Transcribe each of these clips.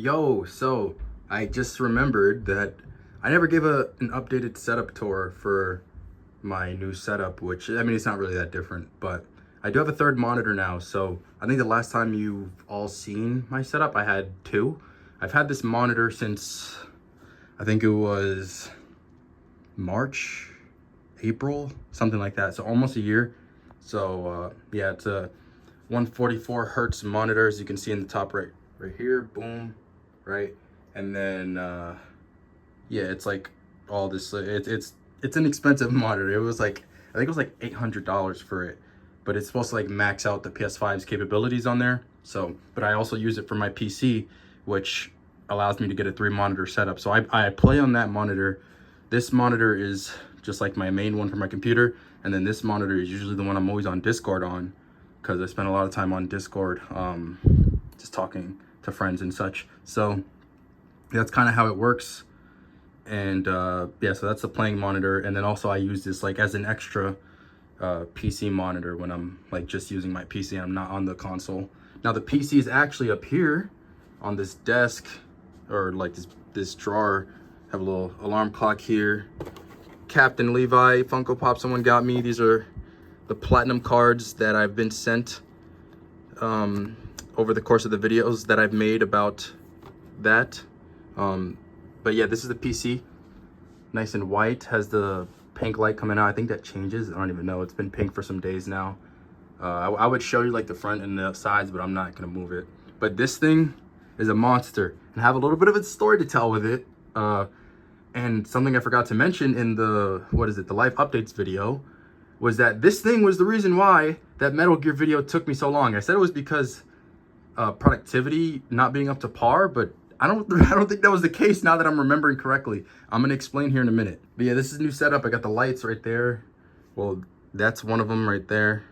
Yo, so I just remembered that I never gave an updated setup tour for my new setup, which, I mean, it's not really that different, but I do have a third monitor now. So I think the last time you've all seen my setup, I had two. I've had this monitor since, I think it was March, April, something like that. So almost a year. So yeah, it's a 144 hertz monitor, as you can see in the top right here, boom, right? And then yeah, it's like all this, it's an expensive monitor. It was like, I think it was like $800 for it, but it's supposed to like max out the PS5's capabilities on there. So, but I also use it for my PC, which allows me to get a 3-monitor setup. So I play on that monitor. This monitor is just like my main one for my computer, and then this monitor is usually the one I'm always on Discord on, because I spend a lot of time on Discord just talking to friends and such. So that's kind of how it works. And yeah, so that's the playing monitor. And then also I use this like as an extra PC monitor when I'm like just using my PC and I'm not on the console. Now the PC is actually up here on this desk, or like this drawer. Have a little alarm clock here. Captain Levi Funko Pop someone got me. These are the platinum cards that I've been sent over the course of the videos that I've made about that. But yeah, this is the PC, nice and white, has the pink light coming out. I think that changes, I don't even know. It's been pink for some days now. I would show you like the front and the sides, but I'm not gonna move it. But this thing is a monster, and I have a little bit of a story to tell with it. And something I forgot to mention in the, the life updates video, was that this thing was the reason why that Metal Gear video took me so long. I said it was because productivity not being up to par, but I don't think that was the case now that I'm remembering correctly. I'm gonna explain here in a minute. But yeah, this is new setup. I got the lights right there. Well, that's one of them right there.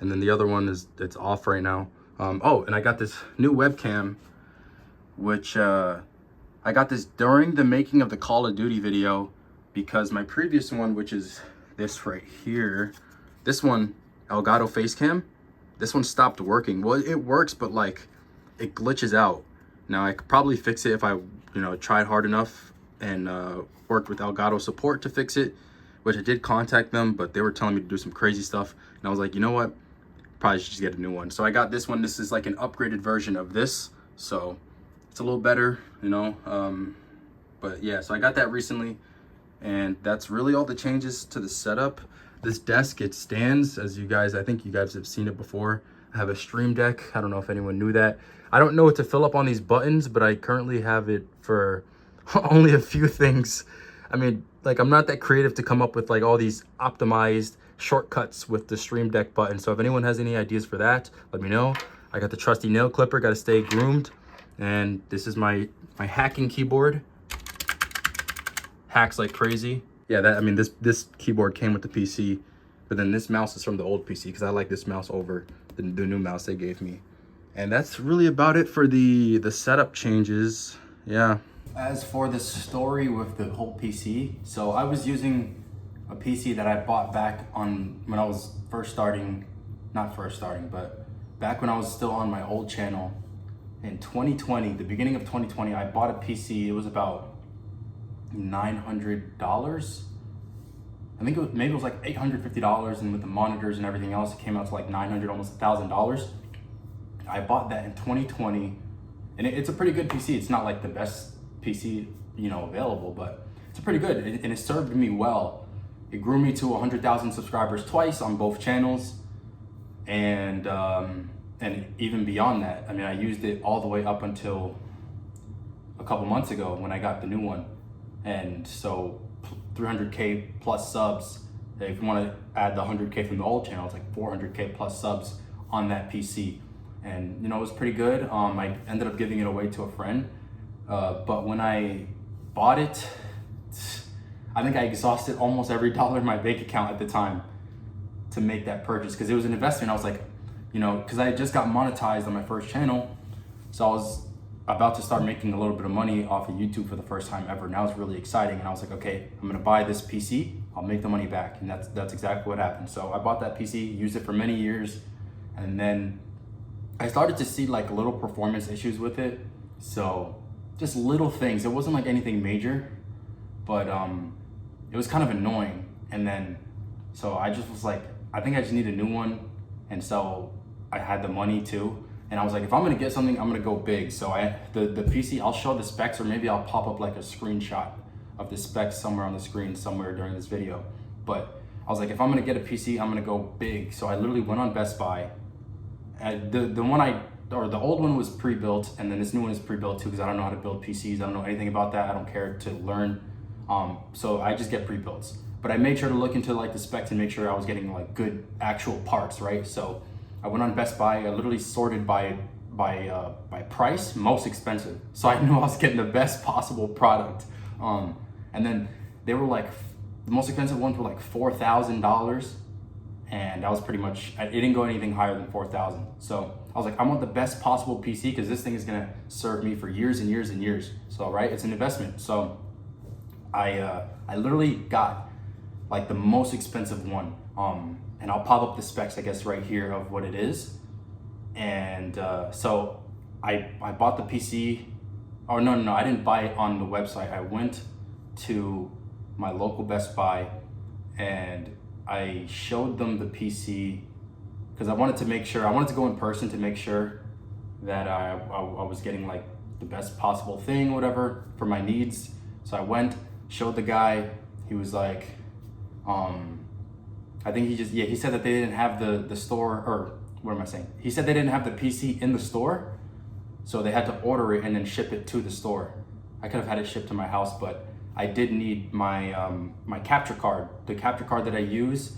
And then the other one it's off right now. Oh, and I got this new webcam, which I got this during the making of the Call of Duty video, because my previous one, which is this right here, this one, Elgato Facecam, this one stopped working. Well, it works, but like it glitches out. Now I could probably fix it if I, tried hard enough and worked with Elgato support to fix it, which I did contact them, but they were telling me to do some crazy stuff. And I was like, you know what? Probably should just get a new one. So I got this one. This is like an upgraded version of this. So it's a little better, but yeah, so I got that recently, and that's really all the changes to the setup. This desk, it stands, as I think you guys have seen it before. I have a Stream Deck. I don't know if anyone knew that. I don't know what to fill up on these buttons, but I currently have it for only a few things. I mean, like, I'm not that creative to come up with like all these optimized shortcuts with the Stream Deck button. So if anyone has any ideas for that, let me know. I got the trusty nail clipper, got to stay groomed. And this is my hacking keyboard. Hacks like crazy. Yeah, this keyboard came with the PC, but then this mouse is from the old PC, because I like this mouse over the new mouse they gave me. And that's really about it for the setup changes. Yeah. As for the story with the whole PC, so I was using a PC that I bought back on when I was but back when I was still on my old channel. In 2020, the beginning of 2020, I bought a PC. It was about $900. I think maybe it was like $850, and with the monitors and everything else, it came out to like $900, almost $1,000. I bought that in 2020, and it's a pretty good PC. It's not like the best PC available, but it's pretty good, and it served me well. It grew me to 100,000 subscribers twice on both channels, and even beyond that. I mean, I used it all the way up until a couple months ago when I got the new one. And so 300K plus subs. If you want to add the 100K from the old channel, it's like 400K plus subs on that PC. And it was pretty good. I ended up giving it away to a friend. But when I bought it, I think I exhausted almost every dollar in my bank account at the time to make that purchase, because it was an investment. I was like, because I just got monetized on my first channel, so I was about to start making a little bit of money off of YouTube for the first time ever. Now it's really exciting, and I was like, okay, I'm gonna buy this PC, I'll make the money back, and that's exactly what happened. So I bought that PC, used it for many years, and then I started to see like little performance issues with it. So just little things. It wasn't like anything major, but it was kind of annoying. And then, so I just was like, I think I just need a new one. And so I had the money too. And I was like, if I'm gonna get something, I'm gonna go big. So the PC, I'll show the specs, or maybe I'll pop up like a screenshot of the specs somewhere on the screen somewhere during this video. But I was like, if I'm gonna get a PC, I'm gonna go big. So I literally went on Best Buy. The old one was pre-built, and then this new one is pre-built too, because I don't know how to build PCs. I don't know anything about that. I don't care to learn. So I just get pre-builts. But I made sure to look into like the specs and make sure I was getting like good actual parts, right? So I went on Best Buy. I literally sorted by price, most expensive. So I knew I was getting the best possible product. And then they were like, the most expensive ones were like $4,000. And that was pretty much, it didn't go anything higher than 4,000. So I was like, I want the best possible PC, because this thing is gonna serve me for years and years and years. So, right, it's an investment. So I literally got like the most expensive one. And I'll pop up the specs, I guess, right here of what it is. And so I bought the PC. Oh, no, I didn't buy it on the website. I went to my local Best Buy and I showed them the PC, because I wanted to make sure, I wanted to go in person to make sure that I was getting like the best possible thing, whatever, for my needs. So I went, showed the guy. He was like, I think he said that they didn't have the store, or what am I saying? He said they didn't have the PC in the store, so they had to order it and then ship it to the store. I could have had it shipped to my house, but I did need my my capture card. The capture card that I use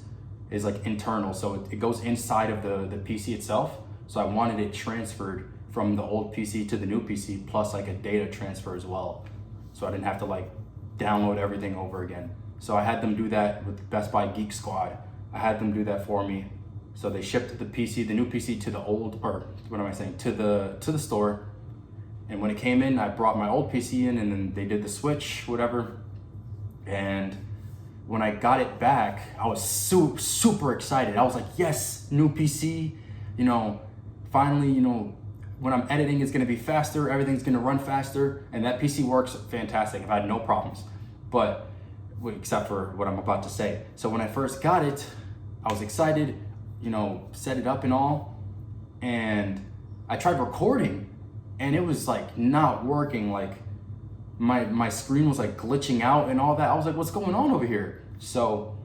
is like internal, so it goes inside of the PC itself. So I wanted it transferred from the old PC to the new PC, plus like a data transfer as well. So I didn't have to like download everything over again. So I had them do that with Best Buy Geek Squad. I had them do that for me. So they shipped the PC, the new PC, to the old, or what am I saying, to the store. And when it came in, I brought my old PC in, and then they did the switch, whatever. And when I got it back, I was super excited. I was like, yes, new PC, you know, finally, you know, when I'm editing, it's gonna be faster, everything's gonna run faster, and that PC works fantastic. I've had no problems, but except for what I'm about to say. So when I first got it, I was excited, you know, set it up and all, and I tried recording, and it was like not working. Like my screen was like glitching out and all that. I was like, what's going on over here? So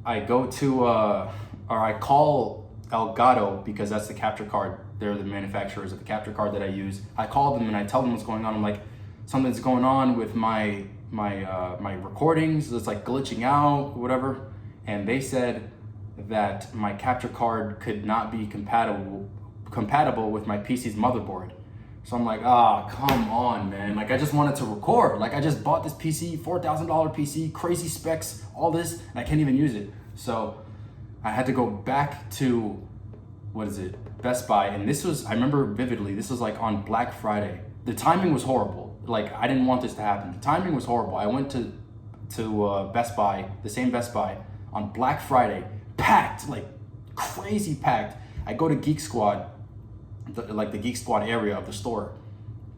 I go to, or I call Elgato, because that's the capture card. They're the manufacturers of the capture card that I use. I call them and I tell them what's going on. I'm like, something's going on with my recordings. It's like glitching out, whatever. And they said that my capture card could not be compatible with my PC's motherboard. So I'm like, come on, man. Like, I just wanted to record. Like, I just bought this PC, $4,000 PC, crazy specs, all this, and I can't even use it. So I had to go back to, Best Buy. And this was, I remember vividly, this was like on Black Friday. The timing was horrible. Like, I didn't want this to happen. The timing was horrible. I went to Best Buy, the same Best Buy, on Black Friday, packed, like crazy packed. I go to Geek Squad, the Geek Squad area of the store,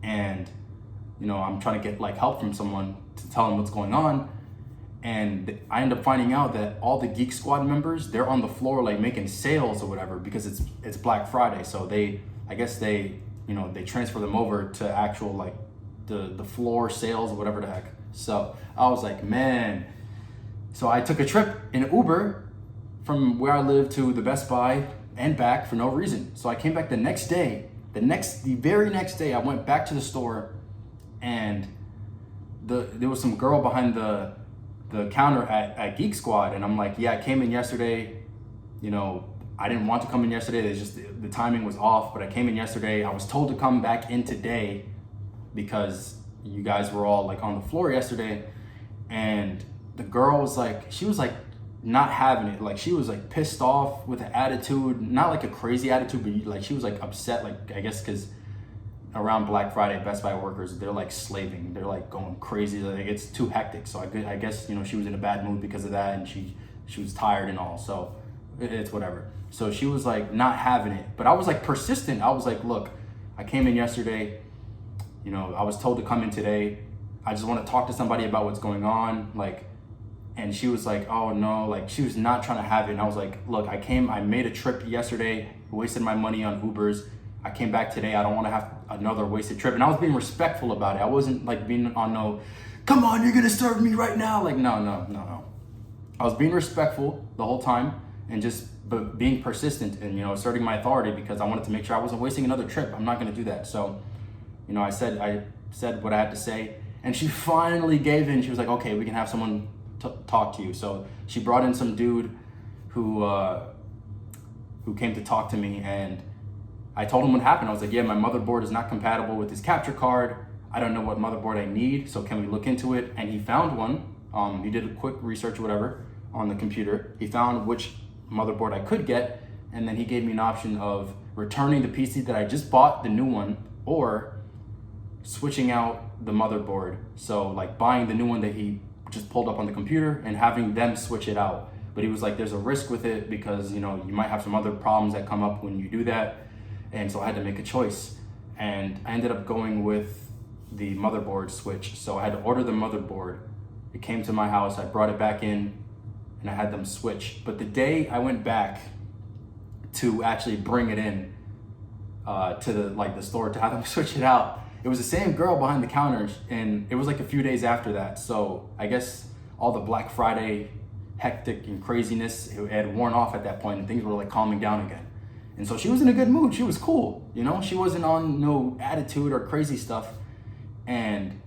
and you know, I'm trying to get like help from someone to tell them what's going on, and I end up finding out that all the Geek Squad members, they're on the floor like making sales or whatever, because it's Black Friday. So I guess they transfer them over to actual like the floor sales or whatever the heck. So I was like, man. So I took a trip in an Uber from where I live to the Best Buy and back for no reason. So I came back the next day. The very next day, I went back to the store, and there was some girl behind the counter at Geek Squad, and I'm like, yeah, I came in yesterday. You know, I didn't want to come in yesterday. It's just the timing was off, but I came in yesterday. I was told to come back in today because you guys were all like on the floor yesterday. And the girl was like, she was like not having it. Like, she was like pissed off with an attitude, not like a crazy attitude, but like she was like upset, like I guess because around Black Friday, Best Buy workers, they're like slaving, they're like going crazy, like it's too hectic. So I guess, you know, she was in a bad mood because of that, and she was tired and all, so it's whatever. So she was like not having it, but I was like persistent. I was like, look, I came in yesterday, you know, I was told to come in today. I just want to talk to somebody about what's going on. Like, and she was like, oh no, like she was not trying to have it. And I was like, look, I made a trip yesterday, wasted my money on Ubers. I came back today. I don't want to have another wasted trip. And I was being respectful about it. I wasn't like being on no, come on, you're going to serve me right now. Like, no. I was being respectful the whole time and just being persistent and, you know, asserting my authority because I wanted to make sure I wasn't wasting another trip. I'm not going to do that. So, you know, I said what I had to say, and she finally gave in. She was like, okay, we can have someone talk to you. So she brought in some dude who came to talk to me, and I told him what happened. I was like, yeah, my motherboard is not compatible with this capture card. I don't know what motherboard I need, so can we look into it? And he found one. He did a quick research or whatever on the computer. He found which motherboard I could get, and then he gave me an option of returning the PC that I just bought, the new one, or switching out the motherboard. So like buying the new one that he just pulled up on the computer and having them switch it out. But he was like, there's a risk with it because, you know, you might have some other problems that come up when you do that. And so I had to make a choice, and I ended up going with the motherboard switch. So I had to order the motherboard. It came to my house, I brought it back in, and I had them switch. But the day I went back to actually bring it in to the store to have them switch it out, it was the same girl behind the counter, and it was like a few days after that. So I guess all the Black Friday hectic and craziness, it had worn off at that point, and things were like calming down again. And so she was in a good mood. She was cool, you know? She wasn't on no attitude or crazy stuff. And,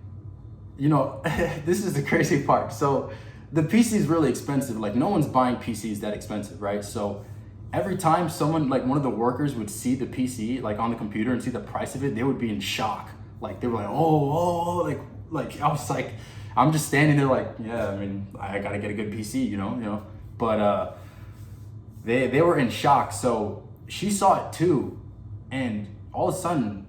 you know, this is the crazy part. So the PC is really expensive. Like, no one's buying PCs that expensive, right? So every time someone, like one of the workers would see the PC, like on the computer and see the price of it, they would be in shock. Like, they were like, oh, like I was like, I'm just standing there like, yeah, I mean, I gotta get a good PC, you know? But they were in shock. So she saw it too, and all of a sudden,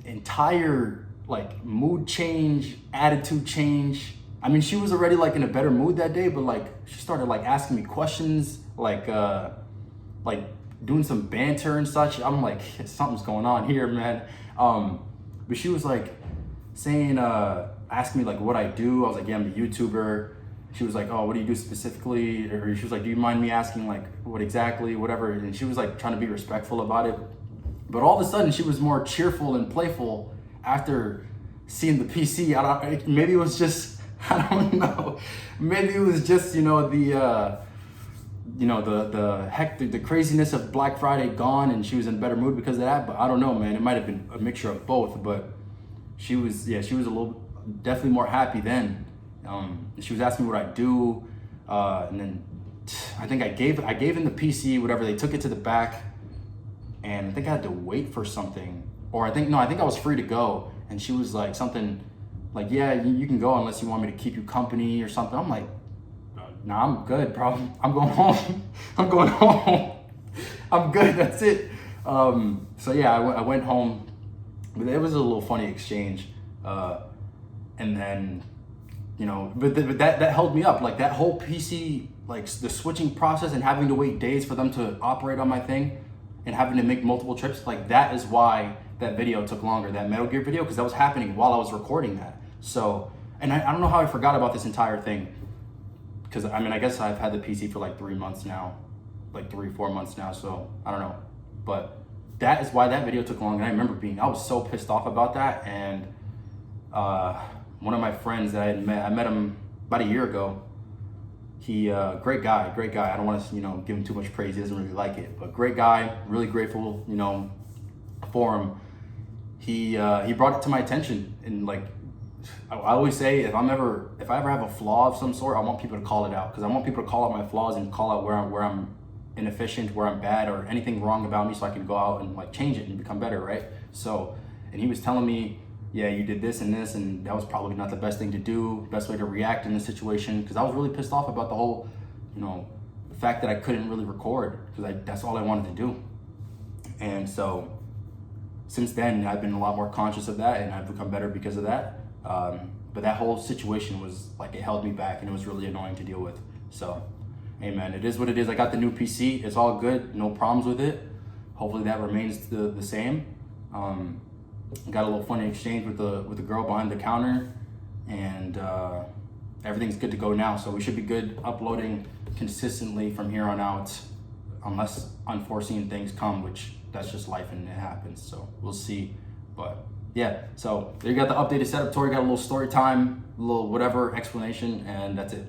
entire like mood change, attitude change. I mean, she was already like in a better mood that day, but like she started like asking me questions, like doing some banter and such. I'm like, something's going on here, man. But she was like saying, asking me like what I do. I was like, yeah, I'm a YouTuber. She was like, oh, what do you do specifically? Or she was like, do you mind me asking like what exactly, whatever? And she was like trying to be respectful about it. But all of a sudden she was more cheerful and playful after seeing the PC. Maybe it was just, I don't know. Maybe it was just, you know, the hectic, the craziness of Black Friday gone, and she was in a better mood because of that. But I don't know, man. It might have been a mixture of both. But she was definitely more happy then. She was asking me what I do, and then I think I gave in the PC, whatever. They took it to the back, and I think I had to wait for something, or I think I was free to go. And she was like something like, yeah, you can go unless you want me to keep you company or something. I'm like, nah, I'm good, bro. I'm going home. I'm good. That's it. So yeah, I went home. But it was a little funny exchange, and then, you know, but that held me up. Like that whole PC, like the switching process and having to wait days for them to operate on my thing and having to make multiple trips, like that is why that video took longer, that Metal Gear video, because that was happening while I was recording that. So, and I don't know how I forgot about this entire thing, because I mean, I guess I've had the PC for like 3 months now, like 3-4 months now, so I don't know. But that is why that video took long. And I remember I was so pissed off about that. And one of my friends that I met him about a year ago. He, great guy. I don't want to, you know, give him too much praise. He doesn't really like it, but great guy, really grateful, you know, for him. He brought it to my attention, and like, I always say, if I ever have a flaw of some sort, I want people to call it out, because I want people to call out my flaws and call out where I'm inefficient, where I'm bad, or anything wrong about me, so I can go out and like change it and become better, right? So, and he was telling me, yeah, you did this and this, and that was probably not the best thing to do, best way to react in this situation, because I was really pissed off about the whole, you know, the fact that I couldn't really record, because that's all I wanted to do. And so since then, I've been a lot more conscious of that, and I've become better because of that. But that whole situation was like, it held me back, and it was really annoying to deal with. So, hey man, it is what it is. I got the new PC. It's all good. No problems with it. Hopefully that remains the same. got a little funny exchange with the girl behind the counter, and everything's good to go now. So we should be good uploading consistently from here on out, unless unforeseen things come, which that's just life and it happens. So we'll see. But yeah, so there you got the updated setup tour. You got a little story time, a little whatever explanation, and that's it.